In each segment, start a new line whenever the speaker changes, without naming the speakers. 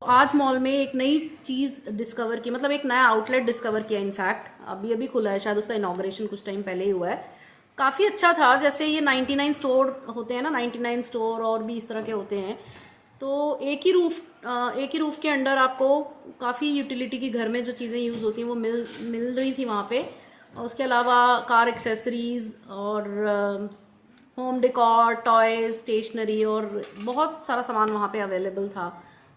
आज मॉल में एक नई चीज़ डिस्कवर की, मतलब एक नया आउटलेट डिस्कवर किया। इनफैक्ट अभी अभी खुला है, शायद उसका इनाग्रेशन कुछ टाइम पहले ही हुआ है। काफ़ी अच्छा था। जैसे ये 99 स्टोर होते हैं ना, 99 स्टोर और भी इस तरह के होते हैं। तो एक ही रूफ के अंडर आपको काफ़ी यूटिलिटी की, घर में जो चीज़ें यूज़ होती हैं वो मिल रही थी वहाँ पे। और उसके अलावा कार एक्सेसरीज़ और होम डेकोर, टॉयज, स्टेशनरी और बहुत सारा सामान वहाँ पे अवेलेबल था।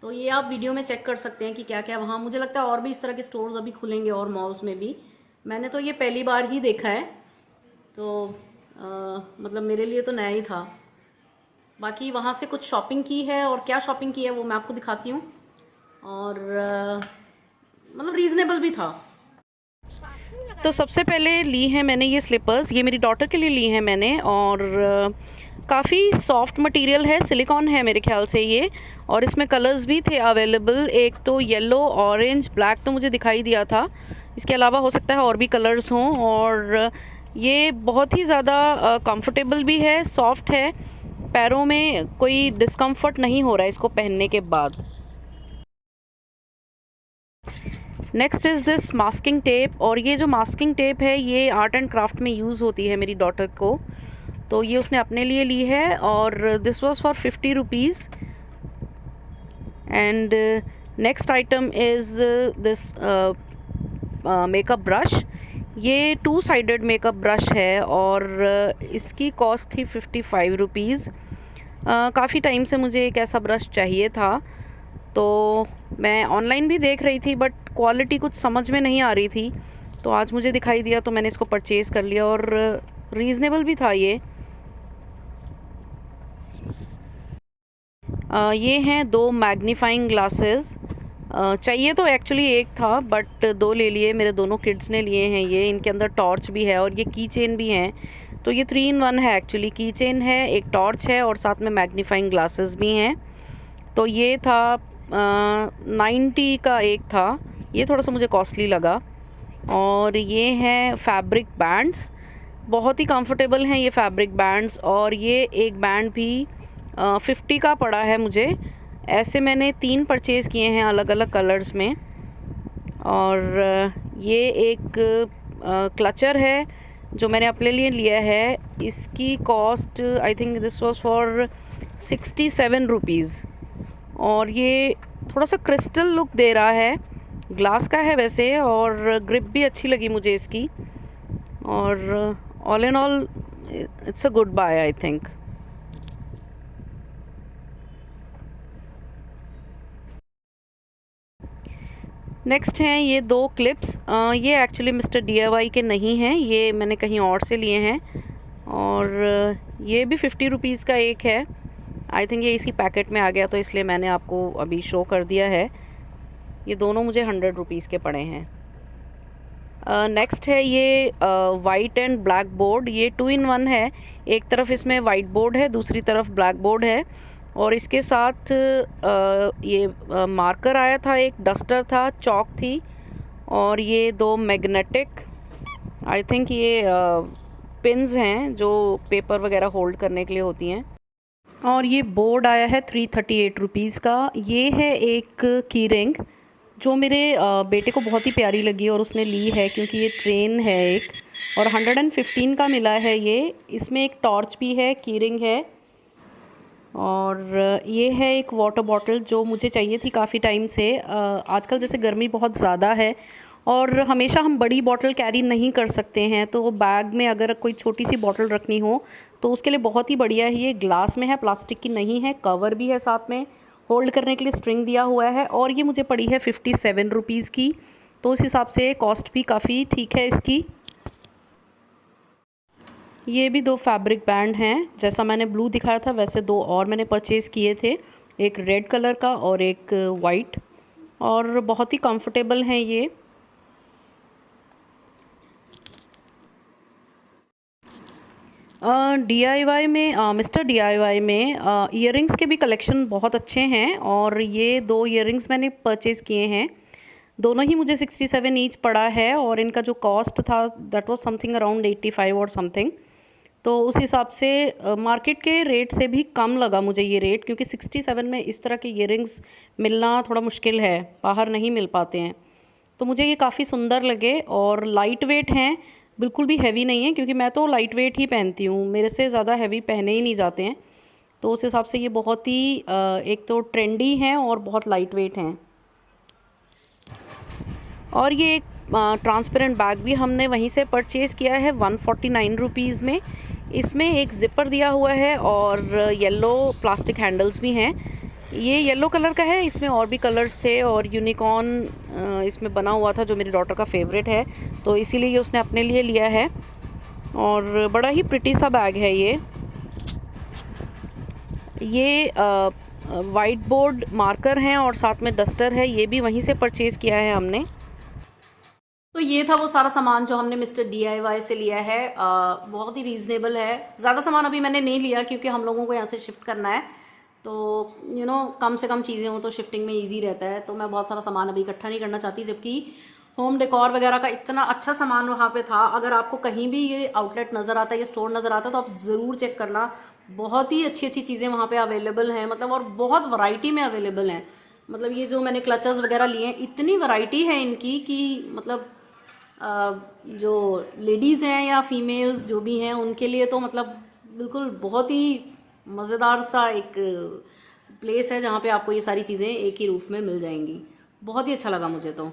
तो ये आप वीडियो में चेक कर सकते हैं कि क्या क्या वहाँ, मुझे लगता है और भी इस तरह के स्टोर्स अभी खुलेंगे और मॉल्स में भी। मैंने तो ये पहली बार ही देखा है, तो मतलब मेरे लिए तो नया ही था। बाकी वहाँ से कुछ शॉपिंग की है, और क्या शॉपिंग की है वो मैं आपको दिखाती हूँ। और मतलब रीज़नेबल भी था। तो सबसे पहले ली है मैंने ये स्लीपर्स, ये मेरी डॉटर के लिए ली है मैंने। और काफ़ी सॉफ्ट मटेरियल है, सिलिकॉन है मेरे ख्याल से ये। और इसमें कलर्स भी थे अवेलेबल, एक तो येलो, ऑरेंज, ब्लैक तो मुझे दिखाई दिया था। इसके अलावा हो सकता है और भी कलर्स हों। और ये बहुत ही ज़्यादा कंफर्टेबल भी है, सॉफ्ट है, पैरों में कोई डिस्कम्फर्ट नहीं हो रहा है इसको पहनने के बाद। Next is this masking tape. और ये जो मास्किंग टेप है ये आर्ट एंड क्राफ्ट में यूज़ होती है मेरी डॉटर को, तो ये उसने अपने लिए ली है। और this was for 50 rupees. And next item is this makeup brush. ये 2 साइडेड मेकअप ब्रश है और इसकी कॉस्ट थी 55 रुपीज़। काफ़ी टाइम से मुझे एक ऐसा ब्रश चाहिए था, तो मैं ऑनलाइन भी देख रही थी बट क्वालिटी कुछ समझ में नहीं आ रही थी। तो आज मुझे दिखाई दिया तो मैंने इसको परचेज़ कर लिया, और रीज़नेबल भी था ये। ये हैं 2 मैग्नीफाइंग ग्लासेस। चाहिए तो एक्चुअली एक था बट 2 ले लिए, मेरे दोनों किड्स ने लिए हैं ये। इनके अंदर टॉर्च भी है और ये की चेन भी हैं, तो ये 3 in 1 है एक्चुअली। की चेन है, एक टॉर्च है और साथ में मैग्नीफाइंग ग्लासेस भी हैं। तो ये था 90 का एक था, ये थोड़ा सा मुझे कॉस्टली लगा। और ये हैं फैब्रिक बैंड्स, बहुत ही कंफर्टेबल हैं ये फैब्रिक बैंड्स। और ये एक बैंड भी 50 का पड़ा है मुझे। ऐसे मैंने 3 परचेज़ किए हैं अलग अलग कलर्स में। और ये एक क्लचर है जो मैंने अपने लिए लिया है। इसकी cost I think this was for 67 rupees. और ये थोड़ा सा क्रिस्टल लुक दे रहा है, ग्लास का है वैसे, और ग्रिप भी अच्छी लगी मुझे इसकी। और all in all it's a good buy I think. Next हैं ये 2 क्लिप्स। ये एक्चुअली मिस्टर DIY के नहीं हैं, ये मैंने कहीं और से लिए हैं। और ये भी 50 रुपीज़ का एक है। आई थिंक ये इसी पैकेट में आ गया तो इसलिए मैंने आपको अभी शो कर दिया है। ये दोनों मुझे 100 रुपीज़ के पड़े हैं। नेक्स्ट है ये वाइट एंड ब्लैक बोर्ड। ये 2 in 1 है, एक तरफ इसमें वाइट बोर्ड है, दूसरी तरफ ब्लैक बोर्ड है। और इसके साथ ये मार्कर आया था, एक डस्टर था, चॉक थी, और ये 2 मैग्नेटिक आई थिंक ये पिन्स हैं जो पेपर वगैरह होल्ड करने के लिए होती हैं। और ये बोर्ड आया है 338 रुपीज़ का। ये है एक की रिंग जो मेरे बेटे को बहुत ही प्यारी लगी और उसने ली है, क्योंकि ये ट्रेन है एक, और 115 का मिला है ये। इसमें एक टॉर्च भी है, की रिंग है, और ये है एक वाटर बॉटल जो मुझे चाहिए थी काफ़ी टाइम से। आजकल जैसे गर्मी बहुत ज़्यादा है और हमेशा हम बड़ी बॉटल कैरी नहीं कर सकते हैं, तो बैग में अगर कोई छोटी सी बॉटल रखनी हो तो उसके लिए बहुत ही बढ़िया है। ये ग्लास में है, प्लास्टिक की नहीं है, कवर भी है साथ में, होल्ड करने के लिए स्ट्रिंग दिया हुआ है। और ये मुझे पड़ी है 57 रुपीज़ की, तो उस हिसाब से कॉस्ट भी काफ़ी ठीक है इसकी। ये भी 2 फैब्रिक बैंड हैं, जैसा मैंने ब्लू दिखाया था वैसे 2 और मैंने परचेज़ किए थे, एक रेड कलर का और एक वाइट, और बहुत ही कंफर्टेबल हैं ये। DIY में मिस्टर DIY में इयररिंग्स के भी कलेक्शन बहुत अच्छे हैं, और ये 2 इयररिंग्स मैंने परचेज़ किए हैं। दोनों ही मुझे 67 ईच पड़ा है, और इनका जो कॉस्ट था दैट वाज समथिंग अराउंड 85 और समथिंग। तो उस हिसाब से मार्केट के रेट से भी कम लगा मुझे ये रेट, क्योंकि 67 में इस तरह के ईयरिंग्स मिलना थोड़ा मुश्किल है, बाहर नहीं मिल पाते हैं। तो मुझे ये काफ़ी सुंदर लगे और लाइट वेट हैं, बिल्कुल भी हैवी नहीं है, क्योंकि मैं तो लाइट वेट ही पहनती हूँ, मेरे से ज़्यादा हैवी पहने ही नहीं जाते हैं। तो उस हिसाब से ये बहुत ही एक तो ट्रेंडी हैं और बहुत लाइट वेट हैं। और ये एक ट्रांसपेरेंट बैग भी हमने वहीं से परचेज़ किया है 149 रुपीज़ में। इसमें एक ज़िपर दिया हुआ है और येलो प्लास्टिक हैंडल्स भी हैं। ये येलो कलर का है, इसमें और भी कलर्स थे और यूनिकॉर्न इसमें बना हुआ था जो मेरी डॉटर का फेवरेट है, तो इसीलिए ये उसने अपने लिए लिया है। और बड़ा ही प्रिटी सा बैग है ये। वाइट बोर्ड मार्कर हैं और साथ में डस्टर है, ये भी वहीं से परचेज़ किया है हमने। तो ये था वो सारा सामान जो हमने मिस्टर DIY से लिया है। बहुत ही रीज़नेबल है। ज़्यादा सामान अभी मैंने नहीं लिया क्योंकि हम लोगों को यहाँ से शिफ्ट करना है, तो कम से कम चीज़ें हो तो शिफ्टिंग में इजी रहता है। तो मैं बहुत सारा सामान अभी इकट्ठा नहीं करना चाहती, जबकि होम डेकोर वगैरह का इतना अच्छा सामान वहाँ पे था। अगर आपको कहीं भी ये आउटलेट नज़र आता है, ये स्टोर नज़र आता है, तो आप ज़रूर चेक करना। बहुत ही अच्छी अच्छी चीज़ें वहाँ पे अवेलेबल हैं, मतलब, और बहुत वैरायटी में अवेलेबल हैं। मतलब ये जो मैंने क्लचेस वगैरह लिए हैं, इतनी वैरायटी है इनकी कि मतलब जो लेडीज़ हैं या फीमेल्स जो भी हैं उनके लिए तो मतलब बिल्कुल बहुत ही मज़ेदार सा एक प्लेस है जहाँ पे आपको ये सारी चीज़ें एक ही रूफ में मिल जाएंगी। बहुत ही अच्छा लगा मुझे तो।